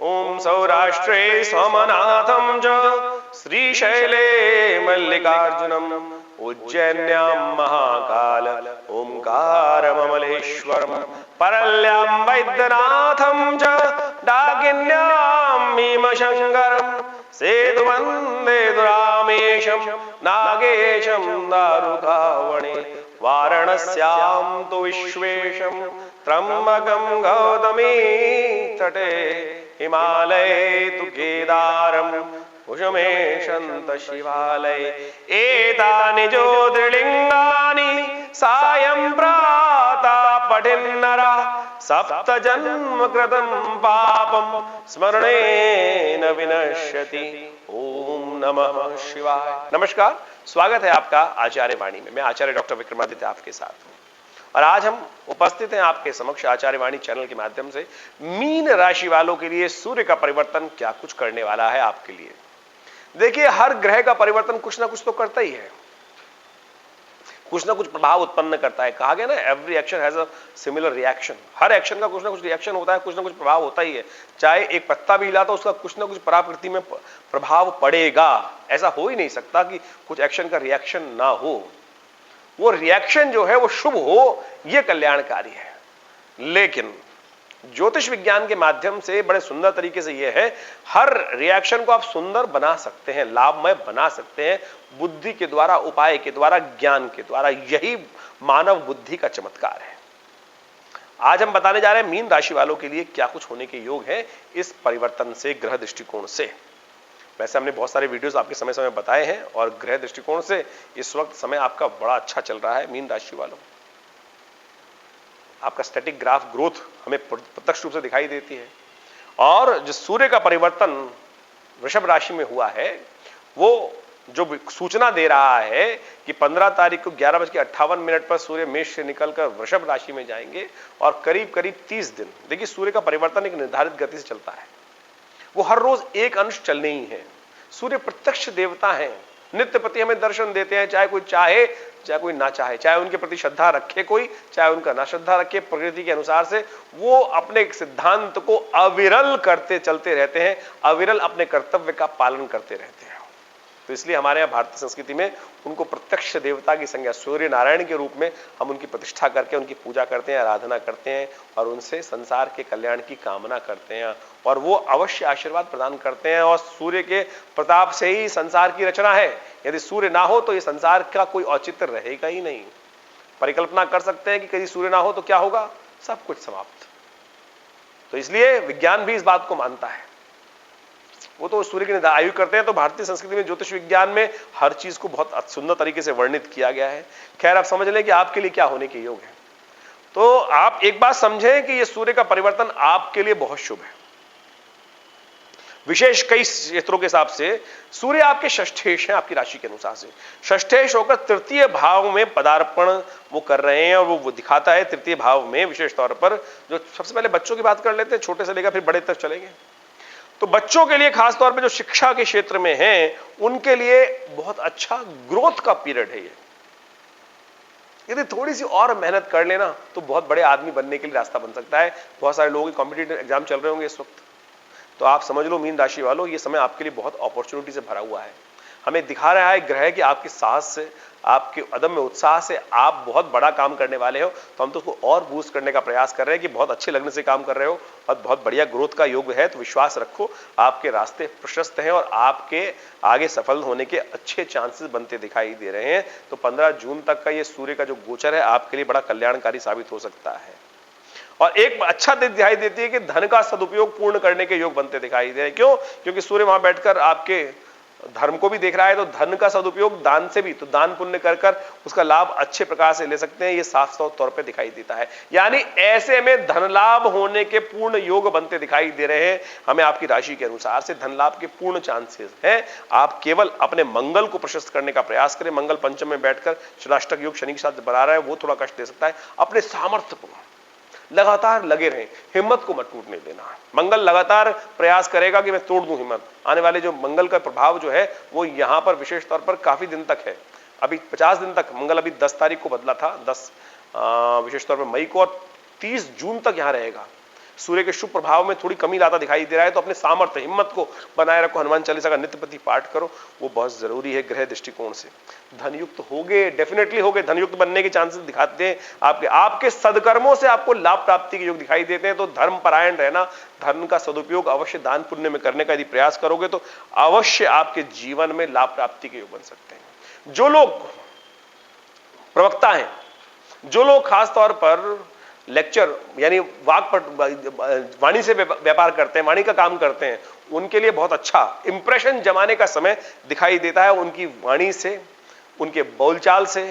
ओम सौराष्ट्रे सोमनाथं च श्रीशैले मल्लिकार्जुनम् उज्जैन्यां महाकाल ओंकारममलेश्वरम् परल्यां वैद्यनाथं च डाकिन्यां भीमशङ्करम् सेतुवन्दे दुरामेशं नागेशं दारुकावणे वाराणस्यां तु विश्वेशं त्र्यम्बकं गौतमी तटे हिमालये तु केदारं कुसुमेशन्त शिवालये एतानि ज्योतिर्लिङ्गानि सायं प्रातः पठेन्नरः सप्तजन्म कृतं पापं स्मरणेन विनश्यति। ओम नमः शिवाय। नमस्कार, स्वागत है आपका आचार्य वाणी में। मैं आचार्य डॉक्टर विक्रमादित्य आपके साथ हूं और आज हम उपस्थित हैं आपके समक्ष आचार्य वाणी चैनल के माध्यम से मीन राशि वालों के लिए सूर्य का परिवर्तन क्या कुछ करने वाला है आपके लिए। देखिए, हर ग्रह का परिवर्तन कुछ ना कुछ तो करता ही है, कुछ ना कुछ प्रभाव उत्पन्न करता है। कहा गया ना, every action has a similar reaction. Her action का कुछ ना कुछ रिएक्शन होता है, कुछ ना कुछ प्रभाव होता ही है। चाहे एक पत्ता भी हिला तो उसका कुछ ना कुछ प्रकृति में प्रभाव पड़ेगा। ऐसा हो ही नहीं सकता कि कुछ एक्शन का रिएक्शन ना हो। वो रिएक्शन जो है वो शुभ हो, ये कल्याणकारी है। लेकिन ज्योतिष विज्ञान के माध्यम से बड़े सुंदर तरीके से यह है, हर रिएक्शन को आप सुंदर बना सकते हैं, लाभमय बना सकते हैं, बुद्धि के द्वारा, उपाय के द्वारा, ज्ञान के द्वारा। यही मानव बुद्धि का चमत्कार है। आज हम बताने जा रहे हैं मीन राशि वालों के लिए क्या कुछ होने के योग है इस परिवर्तन से, ग्रह दृष्टिकोण से। वैसे हमने बहुत सारे वीडियोस आपके समय समय बताए हैं और ग्रह दृष्टिकोण से इस वक्त समय आपका बड़ा अच्छा चल रहा है। मीन राशि वालों, आपका स्टैटिक ग्राफ ग्रोथ हमें प्रत्यक्ष रूप से दिखाई देती है। और जो सूर्य का परिवर्तन वृषभ राशि में हुआ है, वो जो सूचना दे रहा है कि 15 तारीख को 11:58 पर सूर्य मेष से निकलकर वृषभ राशि में जाएंगे और करीब करीब 30 दिन। देखिए, सूर्य का परिवर्तन एक निर्धारित गति से चलता है, वो हर रोज एक अंश चलने ही है। सूर्य प्रत्यक्ष देवता है, नित्य प्रति हमें दर्शन देते हैं, चाहे कोई चाहे चाहे कोई ना चाहे, चाहे उनके प्रति श्रद्धा रखे कोई, चाहे उनका ना श्रद्धा रखे। प्रकृति के अनुसार से वो अपने सिद्धांत को अविरल करते चलते रहते हैं, अविरल अपने कर्तव्य का पालन करते रहते हैं। तो इसलिए हमारे यहाँ भारतीय संस्कृति में उनको प्रत्यक्ष देवता की संज्ञा, सूर्य नारायण के रूप में हम उनकी प्रतिष्ठा करके उनकी पूजा करते हैं, आराधना करते हैं और उनसे संसार के कल्याण की कामना करते हैं और वो अवश्य आशीर्वाद प्रदान करते हैं। और सूर्य के प्रताप से ही संसार की रचना है। यदि सूर्य ना हो तो ये संसार का कोई औचित्य रहेगा ही नहीं। परिकल्पना कर सकते हैं कि कभी सूर्य ना हो तो क्या होगा, सब कुछ समाप्त। तो इसलिए विज्ञान भी इस बात को मानता है, वो तो सूर्य की आयु करते हैं। तो भारतीय संस्कृति में, ज्योतिष विज्ञान में हर चीज को बहुत सुंदर तरीके से वर्णित किया गया है। खैर, आप समझ लें कि आपके लिए क्या होने के योग है। तो आप एक बात समझें कि यह सूर्य का परिवर्तन आपके लिए बहुत शुभ है। विशेष कई क्षेत्रों के हिसाब से सूर्य आपके षष्ठेश हैं, आपकी राशि के अनुसार से षष्ठेश होकर तृतीय भाव में पदार्पण वो कर रहे हैं। और वो दिखाता है तृतीय भाव में विशेष तौर पर, जो सबसे पहले बच्चों की बात कर लेते हैं, छोटे से लेकर फिर बड़े तक चलेंगे। तो बच्चों के लिए खास तौर पे जो शिक्षा के क्षेत्र में हैं, उनके लिए बहुत अच्छा ग्रोथ का पीरियड है ये। यदि थोड़ी सी और मेहनत कर लेना तो बहुत बड़े आदमी बनने के लिए रास्ता बन सकता है। बहुत सारे लोगों के कॉम्पिटिटिव एग्जाम चल रहे होंगे इस वक्त, तो आप समझ लो मीन राशि वालों, ये समय आपके लिए बहुत अपॉर्चुनिटी से भरा हुआ है। हमें दिखा रहा है ग्रह कि आपके साहस से, आपके अदम्य उत्साह से आप बहुत बड़ा काम करने वाले हो। तो हम तो उसको और बूस्ट करने का प्रयास कर रहे हैं कि बहुत अच्छे लगने से काम कर रहे हो और बहुत बढ़िया ग्रोथ का योग है। तो विश्वास रखो, आपके रास्ते प्रशस्त हैं और आपके आगे सफल होने के अच्छे चांसेस बनते दिखाई दे रहे हैं। तो 15 जून तक का ये सूर्य का जो गोचर है आपके लिए बड़ा कल्याणकारी साबित हो सकता है। और एक अच्छा दिखाई देती है कि धन का सदुपयोग पूर्ण करने के योग बनते दिखाई दे रहे हैं। क्यों? क्योंकि सूर्य वहां बैठकर आपके धर्म को भी देख रहा है। तो धन का सदुपयोग दान से भी, तो दान पुण्य कर कर उसका लाभ अच्छे प्रकार से ले सकते हैं, ये साफ साफ तौर पे दिखाई देता है। यानी ऐसे में धन लाभ होने के पूर्ण योग बनते दिखाई दे रहे हैं। हमें आपकी राशि के अनुसार से धन लाभ के पूर्ण चांसेस हैं। आप केवल अपने मंगल को प्रशस्त करने का प्रयास करें। मंगल पंचम में बैठकर शनाष्टक योग शनि के साथ बना रहा है, वो थोड़ा कष्ट दे सकता है। अपने सामर्थ्य को लगातार लगे रहें, हिम्मत को मत टूटने देना। मंगल लगातार प्रयास करेगा कि मैं तोड़ दूं हिम्मत। आने वाले जो मंगल का प्रभाव जो है वो यहां पर विशेष तौर पर काफी दिन तक है। अभी 50 दिन तक, मंगल अभी 10 तारीख को बदला था, 10 विशेष तौर पर मई को, और 30 जून तक यहां रहेगा। सूर्य के शुभ प्रभाव में थोड़ी कमी लाता दिखाई दे रहा है, तो अपने सामर्थ्य हिम्मत को बनाए रखो, हनुमान चालीसा का नित्य प्रति पाठ करो, वो बहुत जरूरी है ग्रह दृष्टिकोण से। धनयुक्त होगे, डेफिनेटली होगे, धनयुक्त बनने के चांसेस दिखाते हैं आपके सदकर्मों से आपको लाभ प्राप्ति के योग दिखाई देते हैं। तो धर्म परायण रहना, धर्म का सदुपयोग अवश्य दान पुण्य में करने का यदि प्रयास करोगे तो अवश्य आपके जीवन में लाभ प्राप्ति के योग बन सकते हैं। जो लोग प्रवक्ता हैं, जो लोग खास तौर पर लेक्चर यानी वाणी से व्यापार करते हैं, वाणी का काम करते हैं, उनके लिए बहुत अच्छा इंप्रेशन जमाने का समय दिखाई देता है। उनकी वाणी से, उनके बोलचाल से,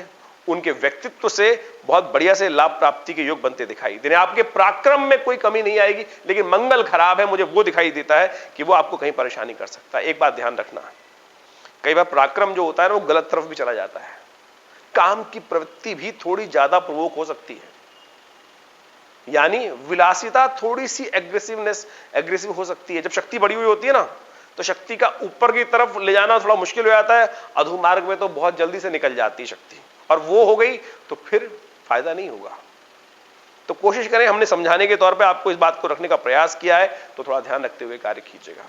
उनके व्यक्तित्व से बहुत बढ़िया से लाभ प्राप्ति के योग बनते दिखाई दे रहे हैं। आपके पराक्रम में कोई कमी नहीं आएगी, लेकिन मंगल खराब है, मुझे वो दिखाई देता है कि वो आपको कहीं परेशानी कर सकता है। एक बात ध्यान रखना, कई बार पराक्रम जो होता है ना वो गलत तरफ भी चला जाता है। काम की प्रवृत्ति भी थोड़ी ज्यादा प्रवोक हो सकती है, यानी विलासिता थोड़ी सी एग्रेसिव हो सकती है। जब शक्ति बढ़ी हुई होती है ना, तो शक्ति का ऊपर की तरफ ले जाना थोड़ा मुश्किल हो जाता है, अधोमार्ग में तो बहुत जल्दी से निकल जाती है शक्ति, और वो हो गई तो फिर फायदा नहीं होगा। तो कोशिश करें, हमने समझाने के तौर पे आपको इस बात को रखने का प्रयास किया है, तो थोड़ा ध्यान रखते हुए कार्य कीजिएगा।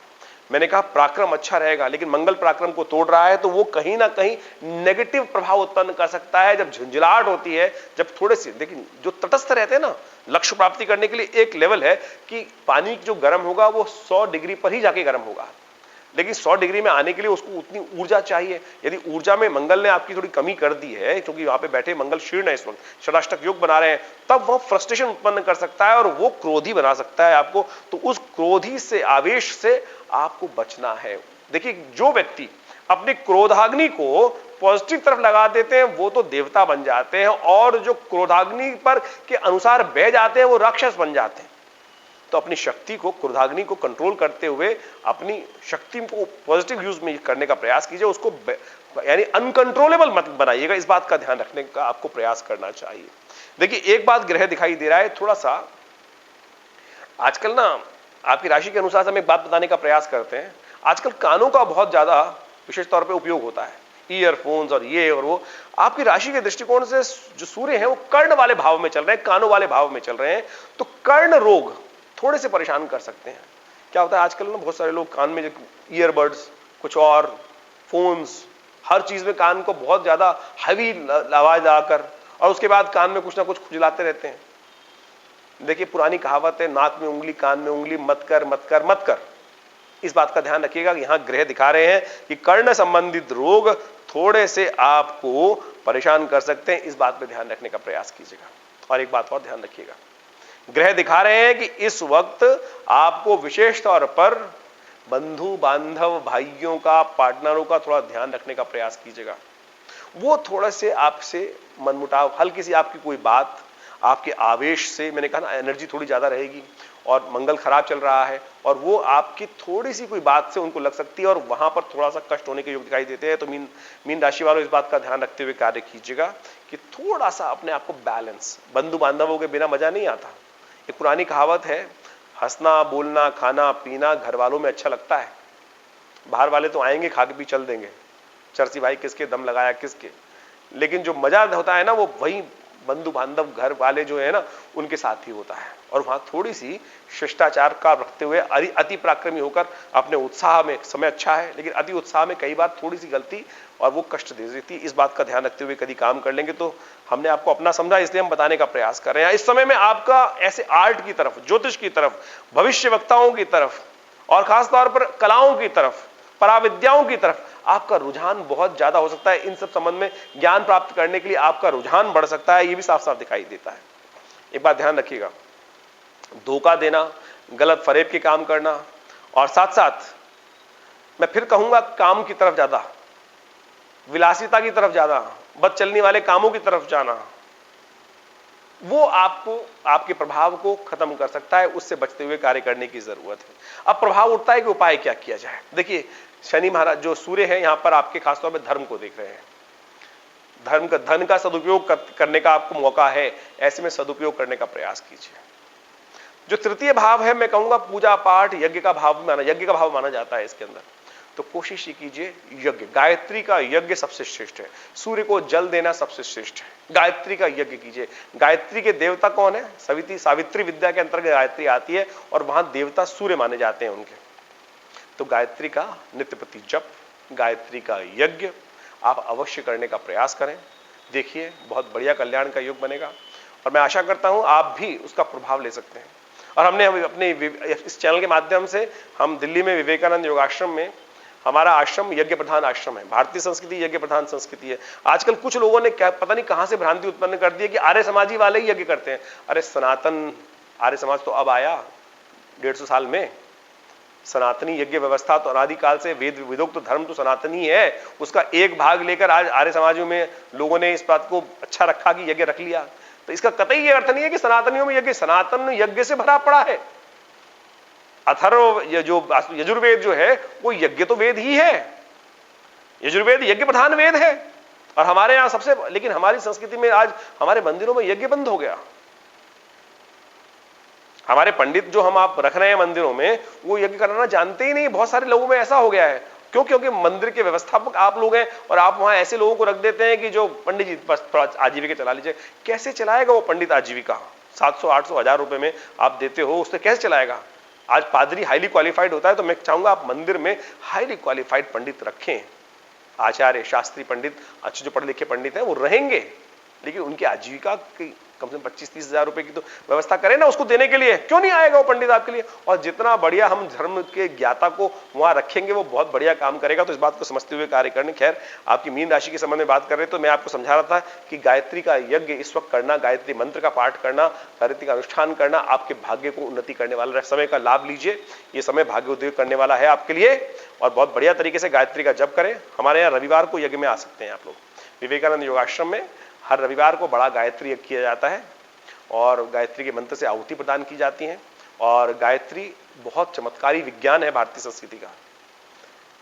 मैंने कहा पराक्रम अच्छा रहेगा, लेकिन मंगल पराक्रम को तोड़ रहा है, तो वो कहीं ना कहीं नेगेटिव प्रभाव उत्पन्न कर सकता है। जब झुंझलाहट होती है, जब थोड़े से, लेकिन जो तटस्थ रहते हैं ना, लक्ष्य प्राप्ति करने के लिए एक लेवल है कि पानी जो गर्म होगा वो 100 डिग्री पर ही जाके गर्म होगा, लेकिन 100 डिग्री में आने के लिए उसको उतनी ऊर्जा चाहिए। यदि ऊर्जा में मंगल ने आपकी थोड़ी कमी कर दी है, क्योंकि वहां पे बैठे मंगल शीर्ण है, इस वक्त षडाष्टक योग बना रहे हैं, तब वह फ्रस्ट्रेशन उत्पन्न कर सकता है और वो क्रोधी बना सकता है आपको। तो उस क्रोधी से, आवेश से आपको बचना है। देखिए, जो व्यक्ति अपनी क्रोधाग्नि को पॉजिटिव तरफ लगा देते हैं वो तो देवता बन जाते हैं, और जो क्रोधाग्नि पर के अनुसार बह जाते हैं वो राक्षस बन जाते हैं। तो अपनी शक्ति को, क्रोधाग्नि को कंट्रोल करते हुए अपनी शक्ति को पॉजिटिव यूज में करने का प्रयास कीजिए, उसको यानी अनकंट्रोलेबल मत बनाइएगा। इस बात का ध्यान रखने का आपको प्रयास करना चाहिए। देखिए, एक बात ग्रह दिखाई दे रहा है, थोड़ा सा आजकल ना आपकी राशि के अनुसार हम एक बात बताने का प्रयास करते हैं। आजकल कानों का बहुत ज्यादा विशेष तौर पर उपयोग होता है, ईयरफोन्स और ये और वो। आपकी राशि के दृष्टिकोण से जो सूर्य है वो कर्ण वाले भाव में चल रहे हैं, कानों वाले भाव में चल रहे हैं, तो कर्ण रोग थोड़े से परेशान कर सकते हैं। क्या होता है आजकल ना, बहुत सारे लोग कान में ईयरबड्स, कुछ और फोन्स, हर चीज में कान को बहुत ज्यादा हैवी आवाज आकर, और उसके बाद कान में कुछ ना कुछ खुजलाते रहते हैं। देखिए, पुरानी कहावत है, नाक में उंगली कान में उंगली, मत कर मत कर मत कर। इस बात का ध्यान रखिएगा कि यहां ग्रह दिखा रहे हैं कि कर्ण संबंधित रोग थोड़े से आपको परेशान कर सकते हैं। इस बात पे ध्यान रखने का प्रयास कीजिएगा। और एक बात और ध्यान रखिएगा, ग्रह दिखा रहे हैं कि इस वक्त आपको विशेष तौर पर बंधु बांधव, भाइयों का, पार्टनरों का थोड़ा ध्यान रखने का प्रयास कीजिएगा। वो थोड़े से आपसे मनमुटाव, हल्की सी आपकी कोई बात, आपके आवेश से, मैंने कहा ना एनर्जी थोड़ी ज्यादा रहेगी, और मंगल खराब चल रहा है, और वो आपकी थोड़ी सी कोई बात से उनको लग सकती है, और वहां पर थोड़ा सा कष्ट होने के योग दिखाई देते हैं। तो मीन राशि वालों, इस बात का ध्यान रखते हुए कार्य कीजिएगा कि थोड़ा सा अपने आप को बैलेंस, बंधु बांधवों के बिना मजा नहीं आता। एक पुरानी कहावत है, हंसना, बोलना, खाना पीना घर वालों में अच्छा लगता है, बाहर वाले तो आएंगे, खा के भी चल देंगे, चरसी भाई किसके, दम लगाया किसके, लेकिन जो मजा होता है ना वो वही बंधु बांधव, घर वाले जो है ना, उनके साथ ही होता है। और वहां थोड़ी सी शिष्टाचार का रखते हुए, अति पराक्रमी होकर अपने उत्साह में, समय अच्छा है लेकिन अति उत्साह में कई बार थोड़ी सी गलती और वो कष्ट दे देती। इस बात का ध्यान रखते हुए कभी काम कर लेंगे तो हमने आपको अपना समझा, इसलिए हम बताने का प्रयास कर रहे हैं। इस समय में आपका ऐसे आर्ट की तरफ, ज्योतिष की तरफ, भविष्य वक्ताओं की तरफ, और खासतौर पर कलाओं की तरफ, पराविद्याओं की तरफ आपका रुझान बहुत ज्यादा हो सकता है। इन सब संबंध में ज्ञान प्राप्त करने के लिए आपका रुझान बढ़ सकता है, यह भी साफ साफ दिखाई देता है। एक बात ध्यान रखिएगा, धोखा देना, गलत फरेब के काम करना, और साथ साथ मैं फिर कहूंगा काम की तरफ ज्यादा, विलासिता की तरफ ज्यादा, बद चलने वाले कामों की तरफ जाना, वो आपको, आपके प्रभाव को खत्म कर सकता है। उससे बचते हुए कार्य करने की जरूरत है। अब प्रभाव उठता है कि उपाय क्या किया जाए। देखिए, शनि महाराज जो सूर्य है यहां पर आपके खासतौर पर धर्म को देख रहे हैं। धन का सदुपयोग करने का आपको मौका है, ऐसे में सदुपयोग करने का प्रयास कीजिए। जो तृतीय भाव है, मैं कहूंगा पूजा पाठ, यज्ञ का भाव माना जाता है इसके अंदर। तो कोशिश ही कीजिए यज्ञ, गायत्री का यज्ञ सबसे श्रेष्ठ है। सूर्य को जल देना सबसे श्रेष्ठ है, गायत्री का यज्ञ कीजिए। गायत्री के देवता कौन है? सवित्री, सावित्री विद्या के अंतर्गत गायत्री आती है और वहां देवता सूर्य माने जाते हैं उनके। तो गायत्री का नित्य प्रति जप, गायत्री का यज्ञ आप अवश्य करने का प्रयास करें। देखिए बहुत बढ़िया कल्याण का योग बनेगा और मैं आशा करता हूं आप भी उसका प्रभाव ले सकते हैं। और हमने अपने इस चैनल के माध्यम से हम दिल्ली में विवेकानंद योगाश्रम में, हमारा आश्रम यज्ञ प्रधान आश्रम है, भारतीय संस्कृति यज्ञ प्रधान संस्कृति है। आजकल कुछ लोगों ने पता नहीं कहां से भ्रांति उत्पन्न कर दी है कि आर्य समाजी वाले ही यज्ञ करते हैं। अरे सनातन आर्य समाज तो अब आया 150 साल में। सनातनी यज्ञ व्यवस्था तो अनादिकाल से वेद विदोक्त धर्म तो सनातनी है, उसका एक भाग लेकर आज आर्य समाजों में लोगों ने इस बात को अच्छा रखा कि यज्ञ रख लिया। तो इसका कतई ये अर्थ नहीं है कि सनातनियों में यज्ञ, सनातन यज्ञ से भरा पड़ा है। अथर्व जो यजुर्वेद जो है वो यज्ञ तो वेद ही है, यजुर्वेद यज्ञ प्रधान वेद है। और हमारे यहां सबसे, लेकिन हमारी संस्कृति में आज हमारे मंदिरों में यज्ञ बंद हो गया। हमारे पंडित जो हम आप रख रहे हैं मंदिरों में, वो यज्ञ करना जानते ही नहीं। बहुत सारे लोगों में ऐसा हो गया है। क्यों? क्योंकि मंदिर के व्यवस्थापक आप लोग हैं और आप वहां ऐसे लोगों को रख देते हैं कि जो पंडित जी बस थोड़ा आजीविका चला लीजिए। कैसे चलाएगा वो पंडित आजीविका? 700 800 1000 रुपए में आप देते हो, उससे कैसे चलाएगा? आज पादरी हाईली क्वालिफाइड होता है, तो मैं चाहूंगा आप मंदिर में हाईली क्वालिफाइड पंडित रखें। आचार्य शास्त्री पंडित, अच्छे जो पढ़े लिखे पंडित हैं वो रहेंगे, लेकिन उनकी आजीविका की कम से कम 25-30 हजार रुपए की तो व्यवस्था करें ना उसको देने के लिए। क्यों नहीं आएगा वो पंडित आपके लिए? और जितना बढ़िया हम धर्म के ज्ञाता को वहां रखेंगे वो बहुत बढ़िया काम करेगा। तो इस बात को समझते हुए कार्य करने। खैर, आपकी मीन राशि के संबंध में बात कर रहे तो मैं आपको समझा रहा था कि गायत्री का यज्ञ इस वक्त करना, गायत्री मंत्र का पाठ करना, गायत्री का अनुष्ठान करना आपके भाग्य को उन्नति करने वाला समय का लाभ लीजिए। ये समय भाग्योदय करने वाला है आपके लिए और बहुत बढ़िया तरीके से गायत्री का जप करें। हमारे यहाँ रविवार को यज्ञ में आ सकते हैं आप लोग। विवेकानंद योगाश्रम में हर रविवार को बड़ा गायत्री यज्ञ किया जाता है और गायत्री के मंत्र से आहुति प्रदान की जाती है। और गायत्री बहुत चमत्कारी विज्ञान है भारतीय संस्कृति का,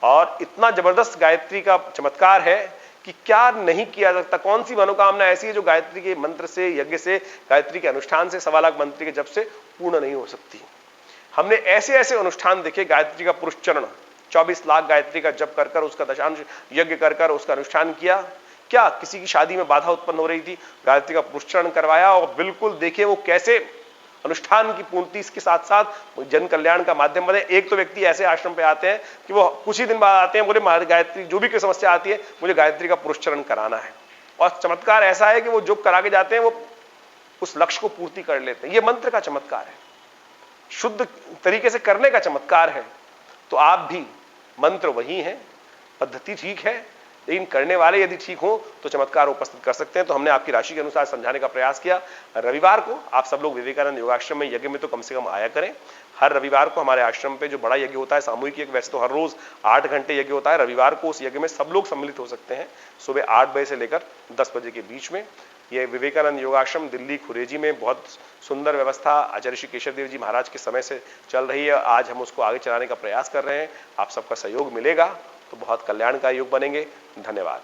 और इतना जबरदस्त गायत्री का चमत्कार है कि क्या नहीं किया जा सकता। कौन सी मनोकामना ऐसी है जो गायत्री के मंत्र से, यज्ञ से, गायत्री के अनुष्ठान से, 1.25 लाख मंत्र के जप से पूर्ण नहीं हो सकती। हमने ऐसे ऐसे अनुष्ठान देखे। गायत्री का पुरुष चरण 24 लाख गायत्री का जप कर उसका दशांश यज्ञ कर उसका अनुष्ठान किया। क्या किसी की शादी में बाधा उत्पन्न हो रही थी, गायत्री का पुष्चरण करवाया और बिल्कुल देखिए वो कैसे अनुष्ठान की पूर्ति के साथ साथ जन कल्याण का माध्यम बने। एक तो व्यक्ति ऐसे आश्रम पे आते हैं कि वो कुछ ही दिन बाद आते हैं, बोले महाराज गायत्री जो भी कोई समस्या आती है मुझे गायत्री का पुष्चरण कराना है। और चमत्कार ऐसा है कि वो जो करा के जाते हैं वो उस लक्ष्य को पूर्ति कर लेते हैं। ये मंत्र का चमत्कार है, शुद्ध तरीके से करने का चमत्कार है। तो आप भी, मंत्र वही है, पद्धति ठीक है, लेकिन करने वाले यदि ठीक हो तो चमत्कार उपस्थित कर सकते हैं। तो हमने आपकी राशि के अनुसार समझाने का प्रयास किया। रविवार को आप सब लोग विवेकानंद योगाश्रम में यज्ञ में तो कम से कम आया करें। हर रविवार को हमारे आश्रम पे जो बड़ा यज्ञ होता है, सामूहिक यज्ञ, वैसे तो हर रोज 8 घंटे यज्ञ होता है, रविवार को उस यज्ञ में सब लोग सम्मिलित हो सकते हैं सुबह 8 बजे से लेकर 10 बजे के बीच में। यह विवेकानंद योगाश्रम दिल्ली खुरेजी में बहुत सुंदर व्यवस्था आचार्य श्री केशव देव जी महाराज के समय से चल रही है। आज हम उसको आगे चलाने का प्रयास कर रहे हैं। आप सबका सहयोग मिलेगा तो बहुत कल्याण का योग बनेंगे। धन्यवाद।